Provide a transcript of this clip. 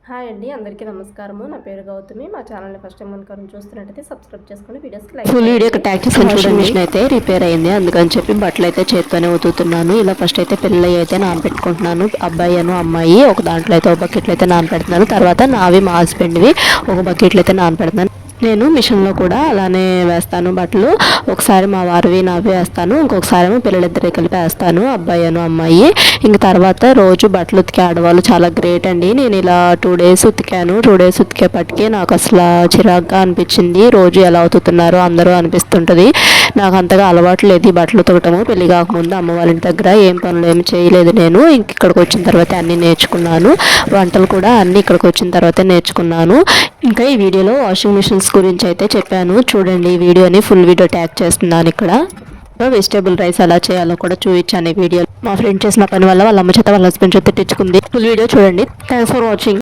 Hi అండి, అందరికీ నమస్కారము. నా పేరు గౌతమి. మా ఛానల్ని ఫస్ట్ టైం కనుక చూస్తున్నట్టయితే సబ్స్క్రైబ్ చేసుకొని వీడియోస్కి లైక్ ఫుల్ వీడియో ట్యాగ్ చేసి వాషింగ్ మిషన్ అయితే రిపేర్ అయింది. అందుకని చెప్పి బట్టలు అయితే చేత్తోనే ఉతుకుతున్నాను. ఇలా ఫస్ట్ అయితే పిల్లలు అయితే నానబెట్టుకుంటున్నాను. అబ్బాయి అమ్మాయి ఒక దాంట్లో అయితే ఒక బకెట్లు అయితే నానబెడుతున్నాను. తర్వాత నావి మా హస్బెండ్వి ఒక బకెట్లు అయితే నానబెడుతున్నాను. నేను మిషన్లో కూడా అలానే వేస్తాను బట్టలు. ఒకసారి మా వారివి నావి వేస్తాను, ఇంకొకసారి ఏమో పిల్లలిద్దరి కలిపి వేస్తాను, అబ్బాయి అమ్మాయి. ఇంక తర్వాత రోజు బట్టలు ఉతికే ఆడవాళ్ళు చాలా గ్రేట్ అండి. నేను ఇలా 2 డేస్ ఉతికాను. 2 డేస్ ఉతికేపటికి నాకు అసలు చిరాగ్గా అనిపించింది. రోజు ఎలా ఉతుకుతున్నారో అందరూ అనిపిస్తుంటుంది. నాకు అంతగా అలవాటు లేదు ఈ బట్టలు ఉతకటము. పెళ్లి కాకముందు అమ్మ వాళ్ళ ఇంటి దగ్గర ఏం పనులు ఏమి చేయలేదు నేను. ఇంక ఇక్కడికి వచ్చిన తర్వాత అన్నీ నేర్చుకున్నాను. వంటలు కూడా అన్నీ ఇక్కడికి వచ్చిన తర్వాత నేర్చుకున్నాను. ఇంకా ఈ వీడియోలో వాషింగ్ మిషన్స్ గురించి అయితే చెప్పాను. చూడండి ఈ వీడియోని ఫుల్ వీడియో ట్యాగ్ చేస్తున్నాను. ఇక్కడ వెజిటేబుల్ రైస్ ఎలా చేయాలో కూడా చూపించాను ఈ వీడియో. మా ఫ్రెండ్ చేసిన పని వల్ల వాళ్ళ అమ్మ చేత వాళ్ళ హస్బెండ్ చేత తెచ్చుకుంది. ఫుల్ వీడియో చూడండి. Thanks for watching.